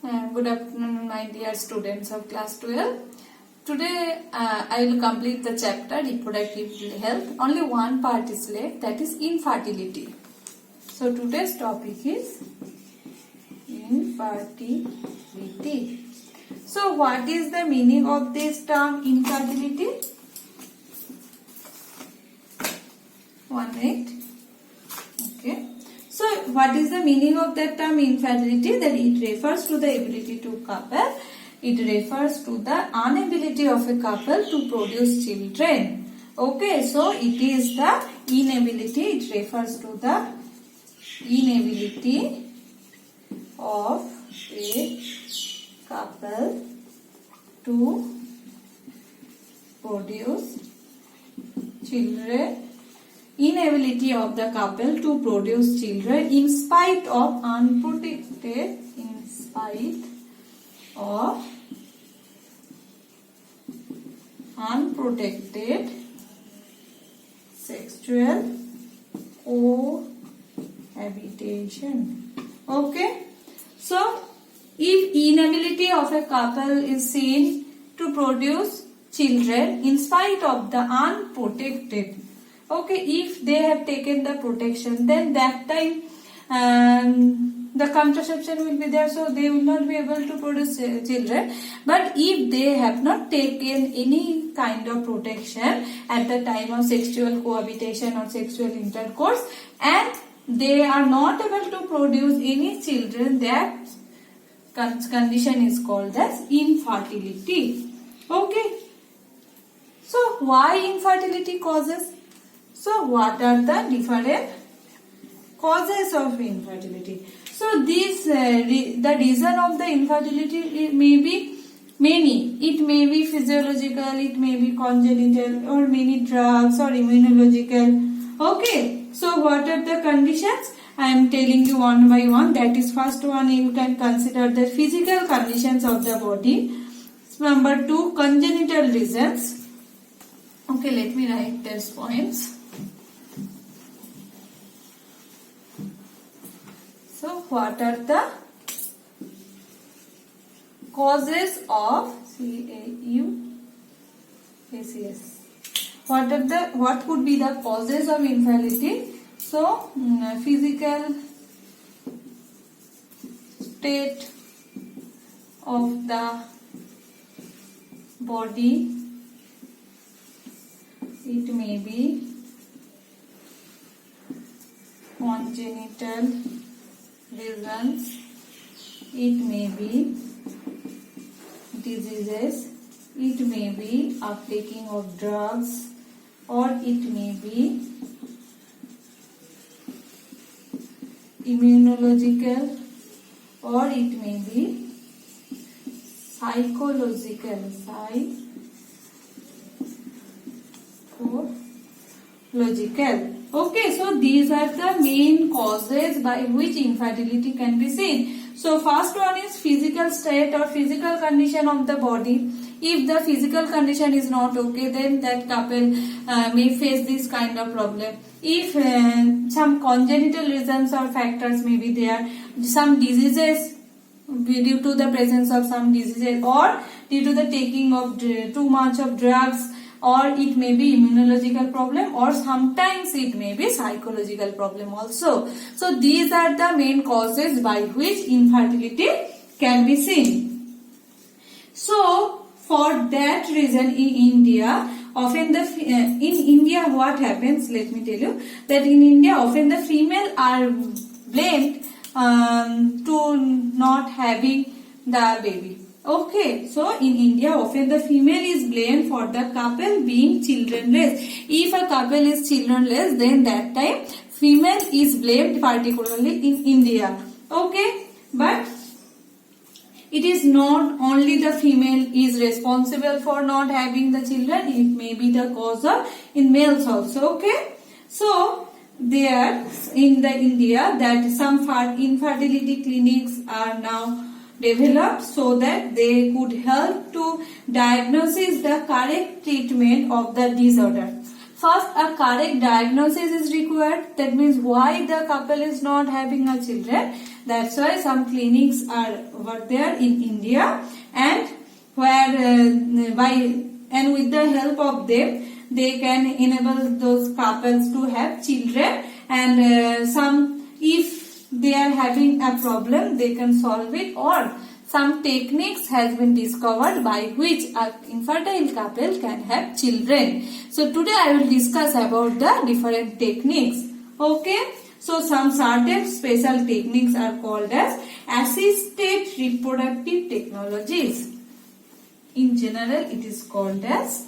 Good afternoon, my dear students of class 12. Today I will complete the chapter reproductive health. Only one part is left, that is infertility. So today's topic is infertility. So what is the meaning of this term infertility? 1 minute. Okay. So, what is the meaning of that term infertility? That it refers to the ability to couple. It refers to the inability of a couple to produce children. Okay, so it is the inability. It refers to the inability of a couple to produce children. Inability of the couple to produce children in spite of unprotected sexual cohabitation. Okay, so if inability of a couple is seen to produce children in spite of the unprotected, okay, if they have taken the protection, then that time the contraception will be there, so they will not be able to produce children. But if they have not taken any kind of protection at the time of sexual cohabitation or sexual intercourse, and they are not able to produce any children, that condition is called as infertility. Okay, so why infertility causes? So what are the different causes of infertility? So this the reason of the infertility may be many. It may be physiological, it may be congenital, or many drugs or immunological. Okay, so what are the conditions? I am telling you one by one. That is, first one, you can consider the physical conditions of the body. Number 2, congenital reasons. Okay, let me write these points. So, what are the causes of CAUSES? What could be the causes of infertility? So, physical state of the body. It may be congenital reasons, it may be diseases, it may be uptaking of drugs, or it may be immunological, or it may be psychological. Okay, so these are the main causes by which infertility can be seen. So first one is physical state or physical condition of the body. If the physical condition is not okay, then that couple may face this kind of problem. If some congenital reasons or factors may be there, some diseases due to the presence of some diseases, or due to the taking of too much of drugs, or it may be immunological problem, or sometimes it may be psychological problem also. So these are the main causes by which infertility can be seen. So for that reason, in India, often in India what happens, let me tell you, that in India often the female are blamed to not having the baby. Okay, so in India often the female is blamed for the couple being childrenless. If a couple is childrenless, then that time female is blamed, particularly in India. Okay, but it is not only the female is responsible for not having the children, it may be the cause of in males also. Okay, so there in the India that some infertility clinics are now developed so that they could help to diagnose the correct treatment of the disorder. First, a correct diagnosis is required. That means why the couple is not having a children. That's why some clinics are over there in India, and where and with the help of them, they can enable those couples to have children. And some, if they are having a problem, they can solve it, or some techniques has been discovered by which an infertile couple can have children. So today I will discuss about the different techniques. Okay. So some certain special techniques are called as assisted reproductive technologies. In general, it is called as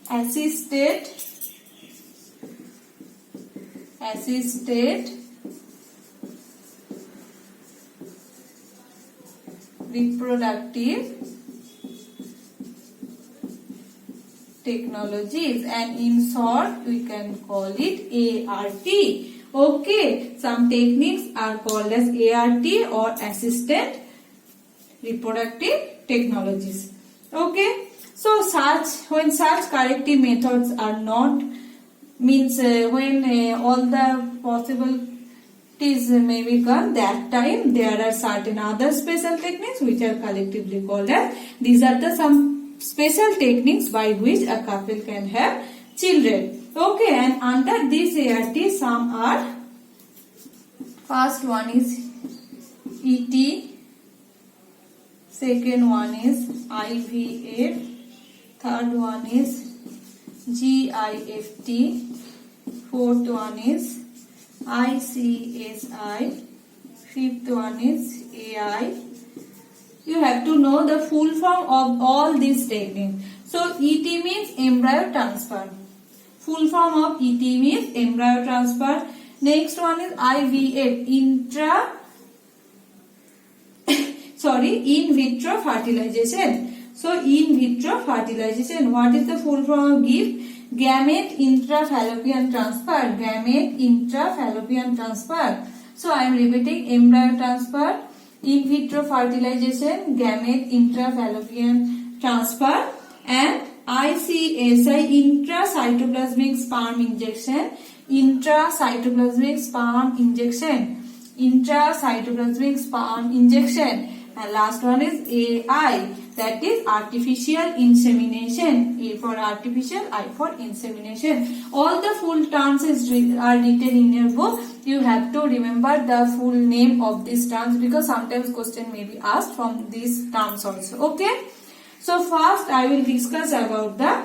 assisted reproductive technologies, and in short we can call it ART. Okay, some techniques are called as ART or assisted reproductive technologies. Okay, so when such corrective methods are not, means when all the possibilities may become, that time there are certain other special techniques which are collectively called as, these are the some special techniques by which a couple can have children. Okay, and under this ART, some are, first one is ET, second one is IVF, third one is GIFT, fourth one is ICSI, fifth one is AI. You have to know the full form of all these techniques. So ET means embryo transfer. Full form of ET means embryo transfer. Next one is IVF, in vitro fertilization. So in vitro fertilization, what is the full form of GIFT? Gamete intrafallopian transfer. Gamete intrafallopian transfer. So I am repeating: embryo transfer, in vitro fertilization, gamete intrafallopian transfer, and ICSI, intracytoplasmic sperm injection. Intracytoplasmic sperm injection. Intracytoplasmic sperm injection. And last one is AI, that is artificial insemination. A for artificial, I for insemination. All the full terms are written in your book. You have to remember the full name of these terms, because sometimes question may be asked from these terms also. Okay. So first I will discuss about the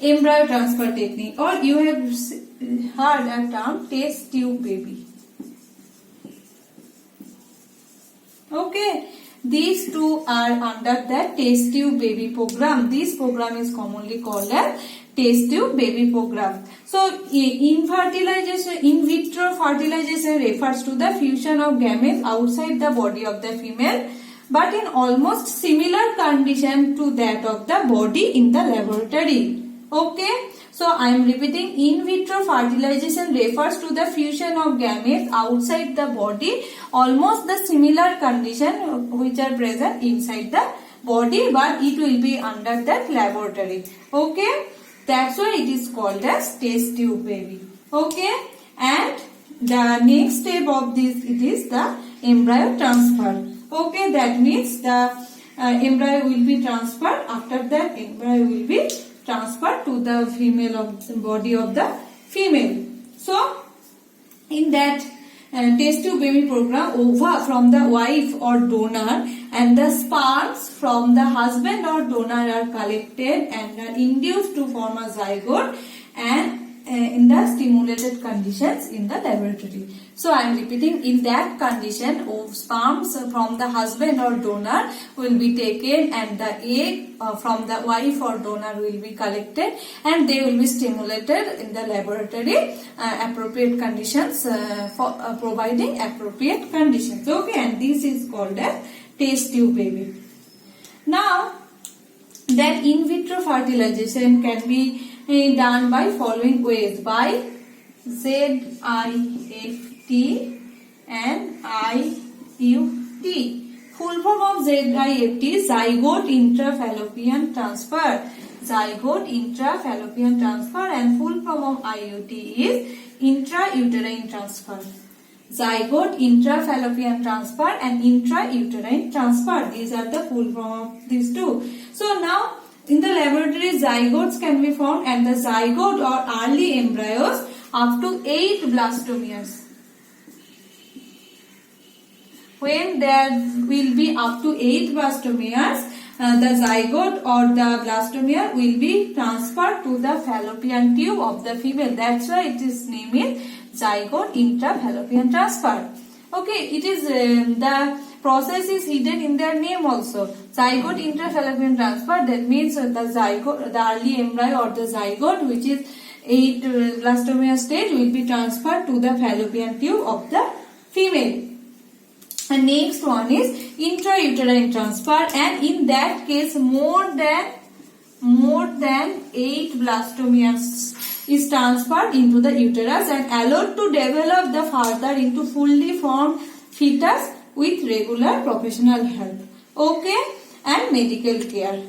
embryo transfer technique, or you have heard a term test tube baby. Okay, these two are under the test tube baby program. This program is commonly called as test tube baby program. So in vitro fertilization refers to the fusion of gametes outside the body of the female, but in almost similar condition to that of the body in the laboratory. Okay. So I am repeating: in vitro fertilization refers to the fusion of gametes outside the body, almost the similar condition which are present inside the body, but it will be under that laboratory. Okay, that's why it is called as test tube baby. Okay, and the next step of this, it is the embryo transfer. Okay, that means the embryo will be transferred. After that, embryo will be transferred to the female of the body of the female. So in that test tube baby program, ova from the wife or donor and the sperms from the husband or donor are collected and are induced to form a zygote, and in the stimulated conditions in the laboratory. So I am repeating: in that condition, sperms from the husband or donor will be taken, and the egg from the wife or donor will be collected, and they will be stimulated in the laboratory, appropriate conditions for providing appropriate conditions. Okay, and this is called as test tube baby. Now, that in vitro fertilization can be done by following ways: by ZIFT Full form of ZIFT is zygote intrafallopian transfer. Zygote intrafallopian transfer, and full form of IUT is intrauterine transfer. Zygote intrafallopian transfer and intrauterine transfer. These are the full form of these two. So now in the laboratory, zygotes can be formed, and the zygote or early embryos up to 8 blastomeres. When there will be up to 8 blastomeres, the zygote or the blastomere will be transferred to the fallopian tube of the female. That's why it is named zygote intrafallopian transfer. Okay, it is the process is hidden in their name also. Zygote intrafallopian transfer, that means the zygote, the early embryo or the zygote, which is 8 blastomere stage, will be transferred to the fallopian tube of the female. And next one is intrauterine transfer, and in that case more than 8 blastomeres is transferred into the uterus and allowed to develop the further into fully formed fetus with regular professional help, okay, and medical care.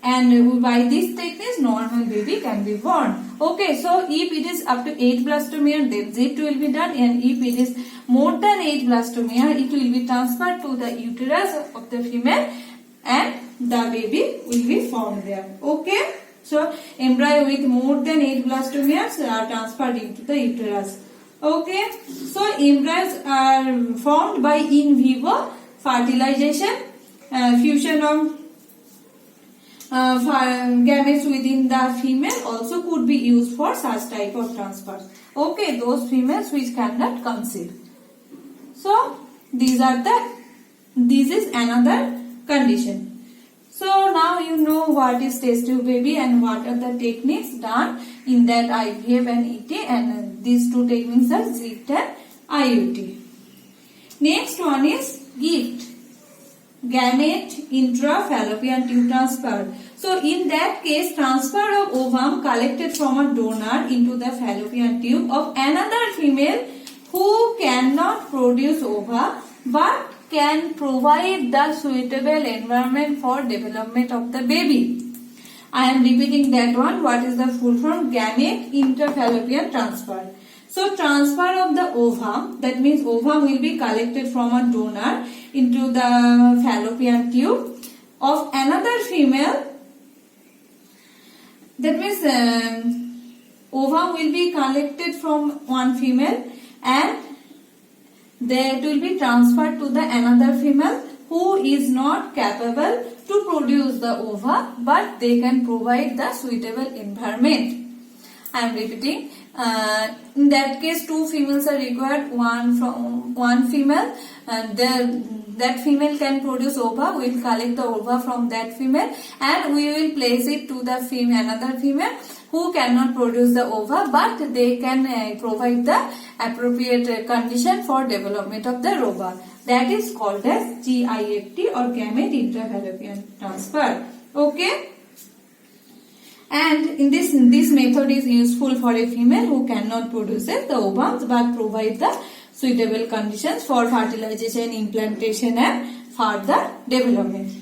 And by this technique, normal baby can be born. Okay, so if it is up to 8 blastomere, then ZIFT will be done, and if it is more than 8 blastomere, it will be transferred to the uterus of the female, and the baby will be formed there. Okay, so embryo with more than 8 blastomeres are transferred into the uterus. Okay, so embryos are formed by in vivo fertilization, fusion of gametes within the female also could be used for such type of transfers. Okay, those females which cannot conceive. So this is another condition. So now you know what is test tube baby and what are the techniques done in that IVF and ET, and these two techniques are ZIFT and IUT. Next one is GIFT. Gamete intrafallopian tube transfer. So in that case, transfer of ovum collected from a donor into the fallopian tube of another female who cannot produce ova but can provide the suitable environment for development of the baby. I am repeating that one. What is the full form? Gamete intrafallopian transfer. So transfer of the ovum, that means ovum will be collected from a donor into the fallopian tube of another female. That means ovum will be collected from one female and that will be transferred to the another female who is not capable to produce the ova, but they can provide the suitable environment. I am repeating. In that case, 2 females are required, one female, and that female can produce ova. We will collect the ova from that female and we will place it to the another female who cannot produce the ova, but they can provide the appropriate condition for development of the ova. That is called as GIFT or gamete intrafallopian transfer. Okay. And in this method is useful for a female who cannot produce the ovums but provide the suitable conditions for fertilization, implantation and further development.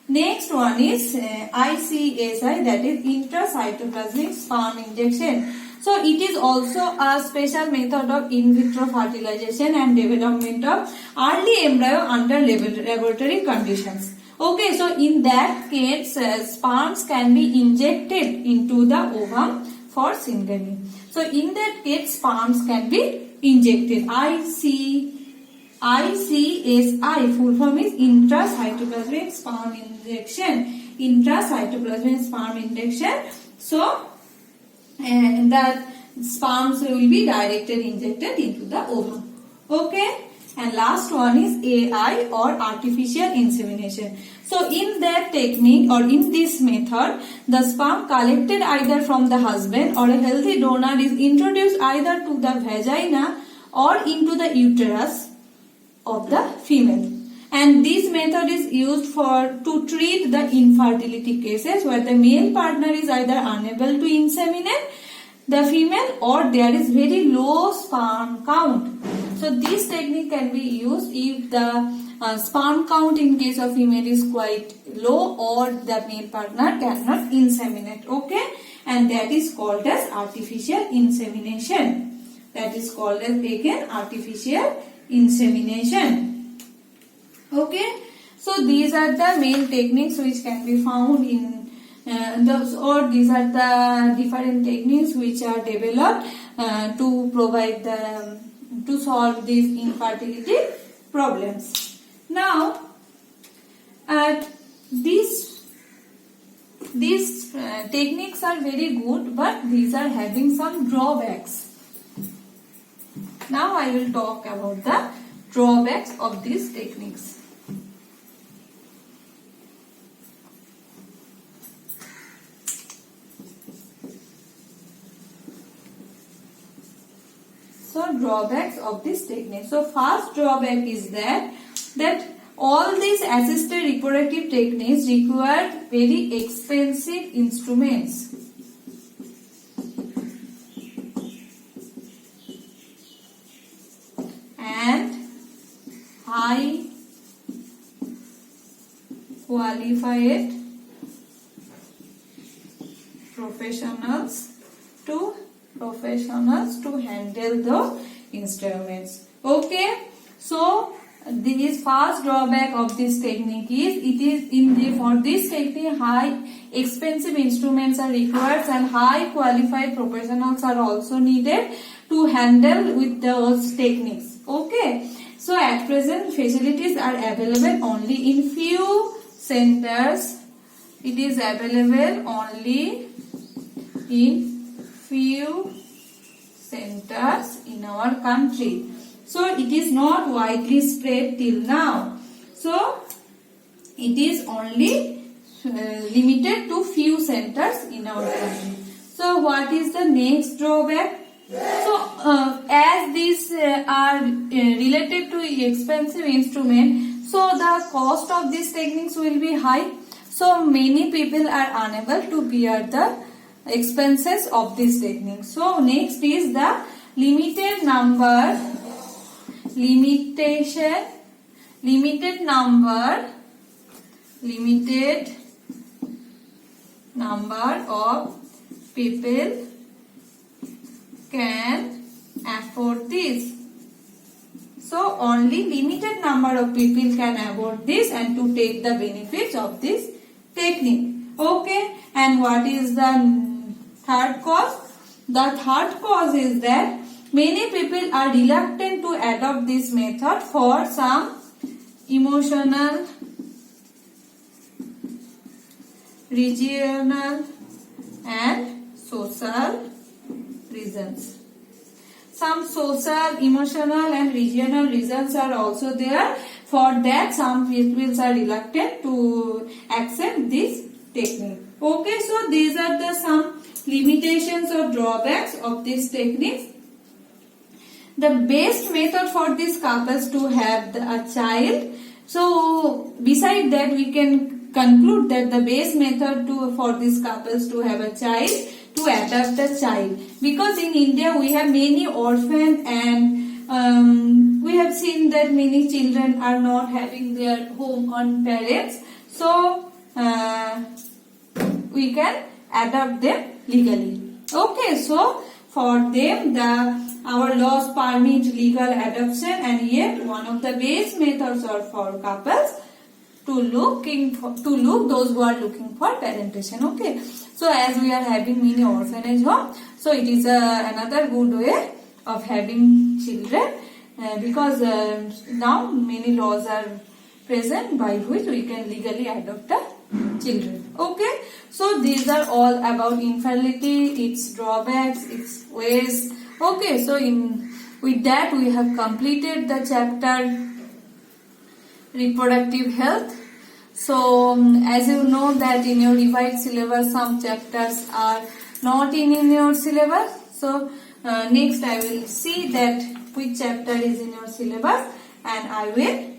Next one is ICSI, that is intracytoplasmic sperm injection. So it is also a special method of in vitro fertilization and development of early embryo under laboratory conditions. Okay, so in that case, sperms can be injected into the ovum for syngamy. So in that case, sperms can be injected. ICSI, full form is intracytoplasmic sperm injection. Intracytoplasmic sperm injection. So that sperms will be directly injected into the ovum. Okay. And last one is AI or artificial insemination. So in that technique or in this method, the sperm collected either from the husband or a healthy donor is introduced either to the vagina or into the uterus of the female. And this method is used to treat the infertility cases where the male partner is either unable to inseminate the female or there is very low sperm count. So this technique can be used if the sperm count in case of female is quite low or the male partner cannot inseminate. Okay, and that is called as artificial insemination. That is called as again artificial insemination. Okay, so these are the main techniques which can be found in these are the different techniques which are developed to provide to solve these infertility problems. Now, these techniques are very good, but these are having some drawbacks. Now I will talk about the drawbacks of these techniques. So drawbacks of this technique. So first drawback is that all these assisted reproductive techniques require very expensive instruments. And high qualified professionals to handle the instruments. Okay, so this first drawback of this technique is for this technique high expensive instruments are required and high qualified professionals are also needed to handle with those techniques. Okay, so at present facilities are available only in few centers. It is available only in few centers in our country. So it is not widely spread till now. So it is only limited to few centers in our country. So what is the next drawback? So as these are related to expensive instrument, so the cost of these techniques will be high. So many people are unable to bear the expenses of this technique. So next is the limited number of people can afford this. So only limited number of people can afford this and to take the benefits of this technique. Okay, and what is the third cause? The third cause is that many people are reluctant to adopt this method for some emotional, regional and social reasons. Some social, emotional and regional reasons are also there. For that some people are reluctant to accept this technique. Okay, so these are the some limitations or drawbacks of this technique. The best method for these couples to have a child. So beside that we can conclude that the best method for these couples to have a child, to adopt a child, because in India we have many orphans and we have seen that many children are not having their home on parents. So we can adopt them legally. Okay, so for them our laws permit legal adoption, and yet one of the best methods are for couples to look those who are looking for parentation. Okay, so as we are having many orphanage homes, so it is another good way of having children because now many laws are present by which we can legally adopt a children. Okay, so these are all about infertility, its drawbacks, its ways. Okay, so with that we have completed the chapter reproductive health. So as you know that in your revised syllabus some chapters are not in your syllabus. So next I will see that which chapter is in your syllabus and I will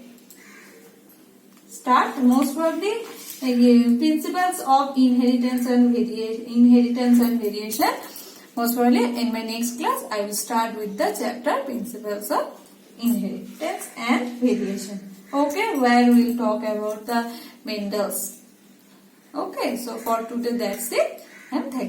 start most probably principles of inheritance and variation. Most probably in my next class I will start with the chapter principles of inheritance and variation. Okay, where we'll talk about the Mendel's. Okay, so for today that's it, and thank you.